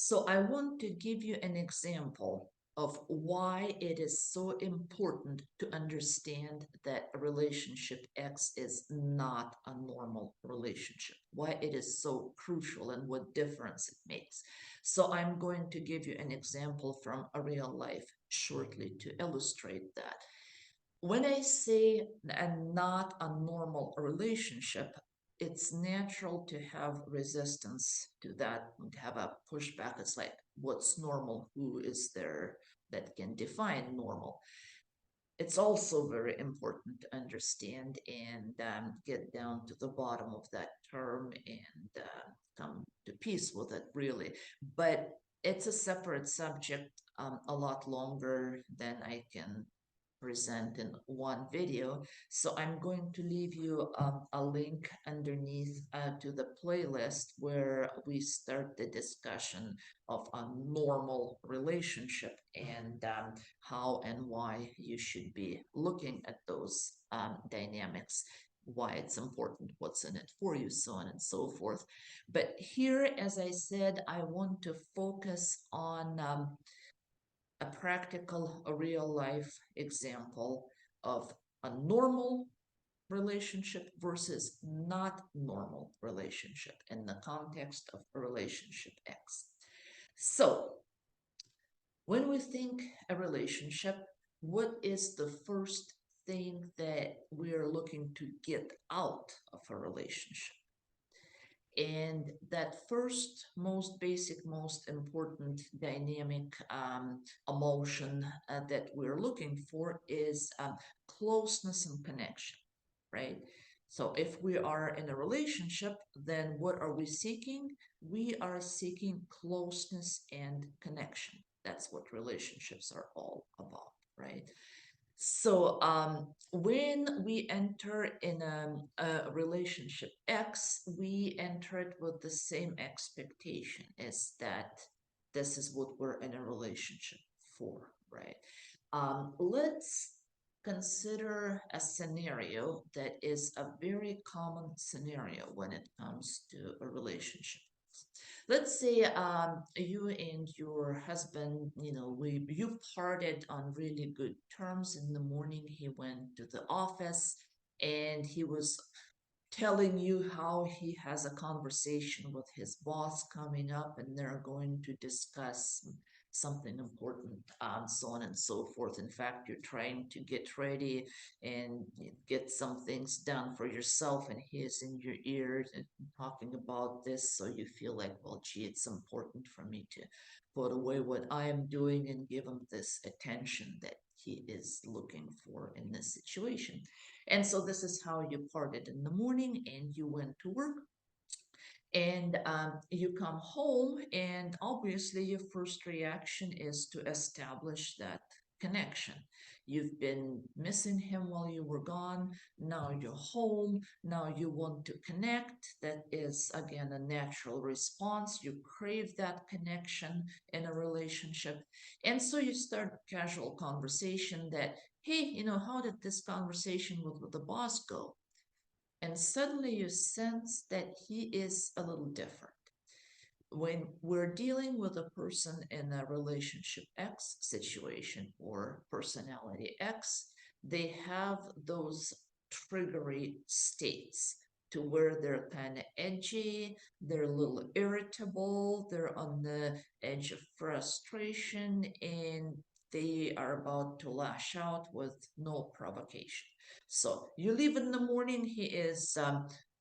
So I want to give you an example of why it is so important to understand that relationship X is not a normal relationship, why it is so crucial and what difference it makes. So I'm going to give you an example from a real life shortly to illustrate that. When I say not a normal relationship, it's natural to have resistance to that, to have a pushback. It's like, what's normal? Who is there that can define normal? It's also very important to understand and get down to the bottom of that term and come to peace with it, really. But it's a separate subject, a lot longer than I can present in one video. So I'm going to leave you a link underneath to the playlist where we start the discussion of a normal relationship and how and why you should be looking at those dynamics, why it's important, what's in it for you, so on and so forth. But here, as I said, I want to focus on a practical, a real life example of a normal relationship versus not normal relationship in the context of a relationship X. So, when we think a relationship, what is the first thing that we're looking to get out of a relationship? And that first, most basic, most important dynamic emotion that we're looking for is closeness and connection, right? So if we are in a relationship, then what are we seeking? We are seeking closeness and connection. That's what relationships are all about, right? So when we enter in a relationship X, we enter it with the same expectation as that this is what we're in a relationship for, right? Let's consider a scenario that is a very common scenario when it comes to a relationship. Let's say you and your husband, you parted on really good terms. In the morning he went to the office and he was telling you how he has a conversation with his boss coming up and they're going to discuss something important, so on and so forth. In fact, you're trying to get ready and get some things done for yourself, and he is in your ears and talking about this. So you feel like, well, gee, it's important for me to put away what I am doing and give him this attention that he is looking for in this situation. And so this is how you parted in the morning and you went to work and you come home, and obviously your first reaction is to establish that connection. You've been missing him while you were gone. Now you're home. Now you want to connect. That is, again, a natural response. You crave that connection in a relationship. And so you start casual conversation that, hey, how did this conversation with the boss go? And suddenly you sense that he is a little different. When we're dealing with a person in a relationship X situation or personality X, they have those triggery states to where they're kind of edgy, they're a little irritable, they're on the edge of frustration, and they are about to lash out with no provocation. So you leave in the morning, he is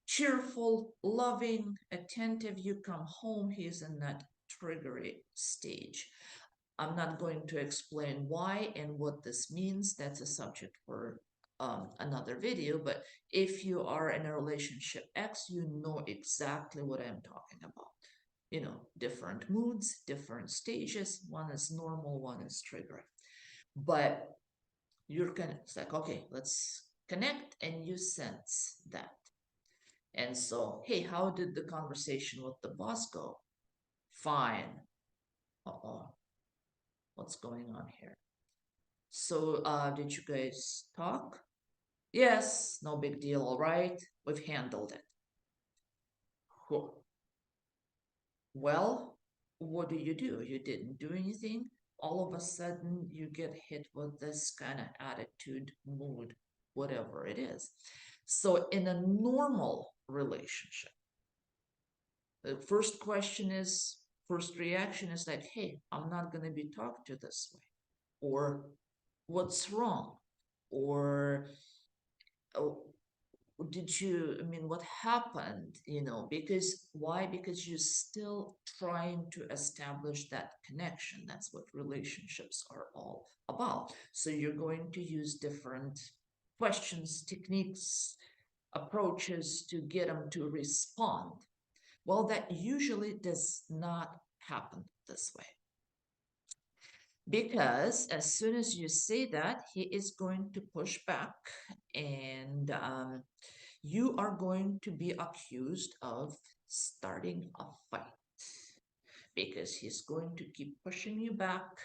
cheerful, loving, attentive. You come home, he's in that triggery stage. I'm not going to explain why and what this means. That's a subject for another video. But if you are in a relationship X, you know exactly what I'm talking about. Different moods, different stages. One is normal, one is triggering. But it's like, okay, let's connect, and you sense that. And so, hey, how did the conversation with the boss go? Fine. Uh-oh, what's going on here? So, did you guys talk? Yes, no big deal, all right. We've handled it. Cool. Well, what do? You didn't do anything. All of a sudden, you get hit with this kind of attitude, mood, whatever it is. So, in a normal relationship, the first reaction is like, hey, I'm not going to be talked to this way. Or what's wrong? Or oh, I mean, what happened, because why? Because you're still trying to establish that connection. That's what relationships are all about. So you're going to use different questions, techniques, approaches to get them to respond. Well, that usually does not happen this way. Because as soon as you say that, he is going to push back, and you are going to be accused of starting a fight because he's going to keep pushing you back.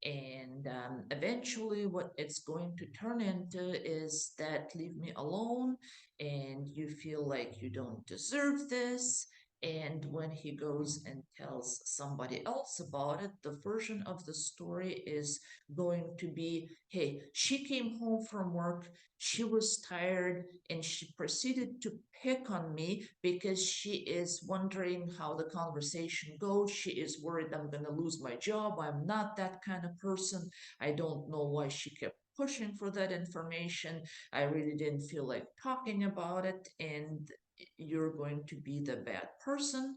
And eventually, what it's going to turn into is that leave me alone, and you feel like you don't deserve this. And when he goes and tells somebody else about it, the version of the story is going to be, hey, she came home from work, she was tired, and she proceeded to pick on me because she is wondering how the conversation goes. She is worried I'm going to lose my job. I'm not that kind of person. I don't know why she kept pushing for that information. I really didn't feel like talking about it. And you're going to be the bad person,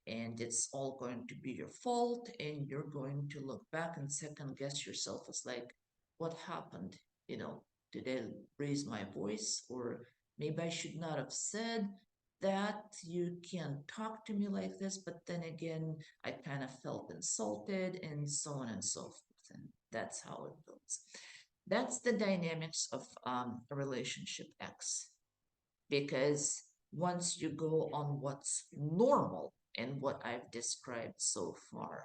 and it's all going to be your fault, and you're going to look back and second guess yourself as like, what happened? Did I raise my voice? Or maybe I should not have said that. You can't talk to me like this. But then again, I kind of felt insulted, and so on and so forth. And that's how it goes. That's the dynamics of a relationship X. Because once you go on what's normal, and what I've described so far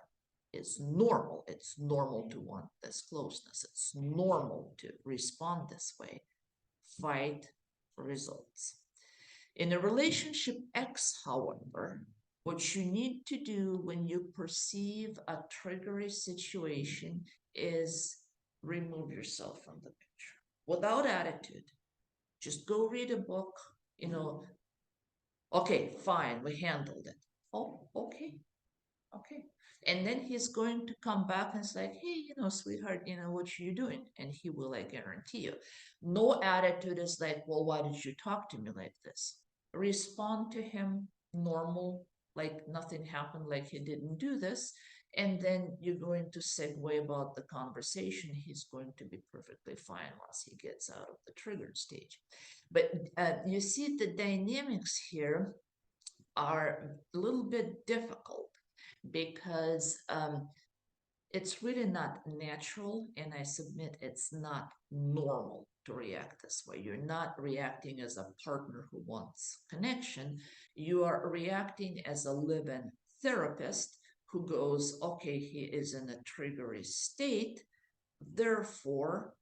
is normal, it's normal to want this closeness, it's normal to respond this way, fight for results. In a relationship X, however, what you need to do when you perceive a triggery situation is remove yourself from the picture without attitude. Just go read a book, you know, okay, fine, we handled it. Oh, okay, okay. And then he's going to come back and say, hey, sweetheart, what are you doing? And he will, I guarantee you. No attitude is like, well, why did you talk to me like this? Respond to him normal, like nothing happened, like he didn't do this. And then you're going to segue about the conversation. He's going to be perfectly fine once he gets out of the triggered stage. But you see, the dynamics here are a little bit difficult because it's really not natural, and I submit it's not normal to react this way. You're not reacting as a partner who wants connection. You are reacting as a live-in therapist who goes, okay, he is in a triggery state, therefore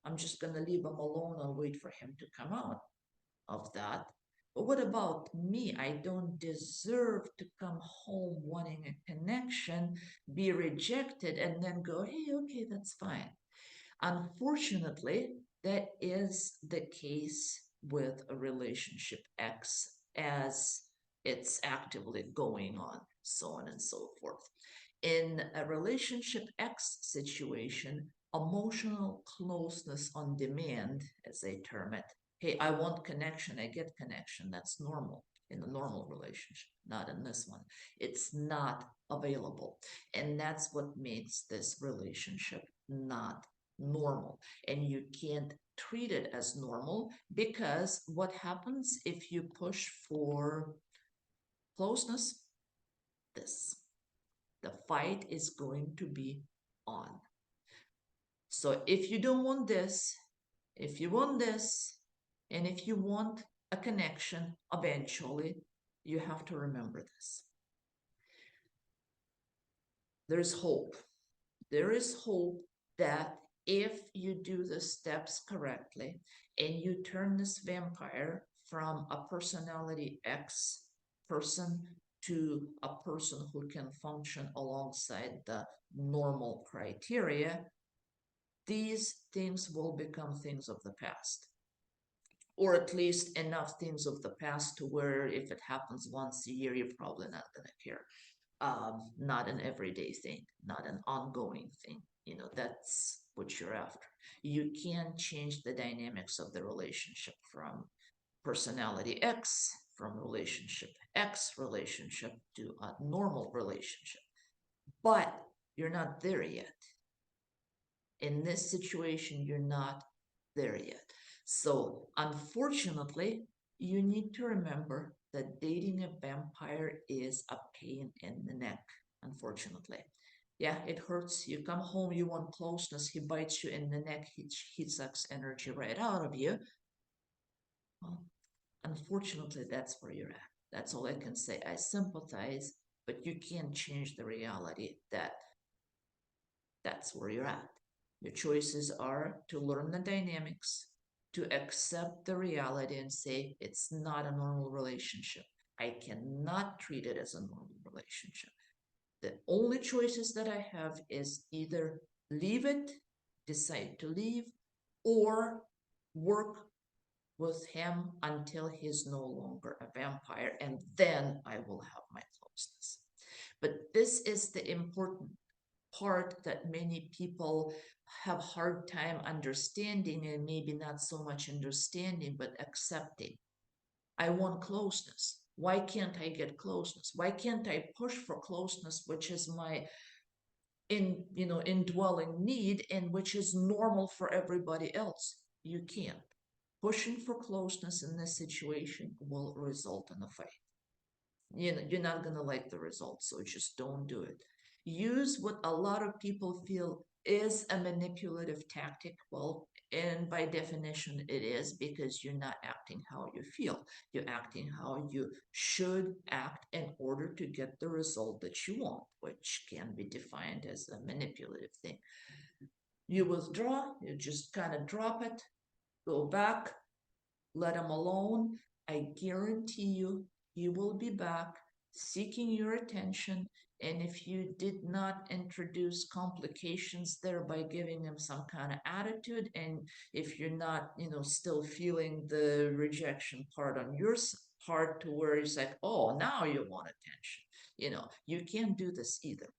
I'm just going to leave him alone and wait for him to come out of that. But what about me? I don't deserve to come home wanting a connection, be rejected, and then go, hey, okay, that's fine. Unfortunately, that is the case with a relationship X as it's actively going on, so on and so forth. In a relationship X situation, emotional closeness on demand, as they term it, hey, I want connection, I get connection, that's normal in a normal relationship, not in this one. It's not available. And that's what makes this relationship not normal. And you can't treat it as normal, because what happens if you push for closeness? This. The fight is going to be on. So if you don't want this, if you want this, and if you want a connection, eventually, you have to remember this. There's hope. There is hope that if you do the steps correctly and you turn this vampire from a personality X person to a person who can function alongside the normal criteria, these things will become things of the past. Or at least enough things of the past to where if it happens once a year, you're probably not going to care. Not an everyday thing, not an ongoing thing. That's what you're after. You can change the dynamics of the relationship from personality X, from relationship X relationship to a normal relationship. But you're not there yet. In this situation, you're not there yet. So, unfortunately, you need to remember that dating a vampire is a pain in the neck, unfortunately. Yeah, it hurts. You come home, you want closeness, he bites you in the neck, he sucks energy right out of you. Well, unfortunately, that's where you're at. That's all I can say. I sympathize, but you can't change the reality that that's where you're at. Your choices are to learn the dynamics, to accept the reality and say, it's not a normal relationship. I cannot treat it as a normal relationship. The only choices that I have is either leave it, decide to leave, or work with him until he's no longer a vampire, and then I will have my closeness. But this is the important part that many people have hard time understanding, and maybe not so much understanding but accepting. I want closeness. Why can't I get closeness? Why can't I push for closeness, which is my indwelling need and which is normal for everybody else? You can't. Pushing for closeness in this situation will result in a fight. You're not going to like the results, so just don't do it. Use what a lot of people feel is a manipulative tactic. Well, and by definition, it is, because you're not acting how you feel. You're acting how you should act in order to get the result that you want, which can be defined as a manipulative thing. You withdraw, you just kind of drop it, go back, let him alone. I guarantee you, he will be back seeking your attention. And if you did not introduce complications there by giving him some kind of attitude, and if you're not, still feeling the rejection part on your part to where he's like, oh, now you want attention, you can't do this either.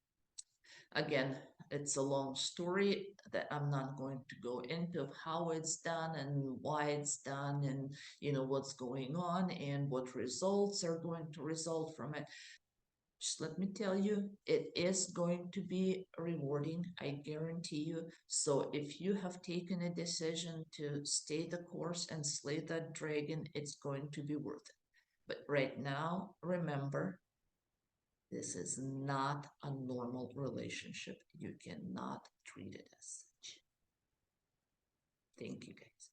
Again, it's a long story that I'm not going to go into how it's done and why it's done and what's going on and what results are going to result from it. Just let me tell you, it is going to be rewarding, I guarantee you. So if you have taken a decision to stay the course and slay that dragon, it's going to be worth it. But right now, remember, this is not a normal relationship. You cannot treat it as such. Thank you, guys.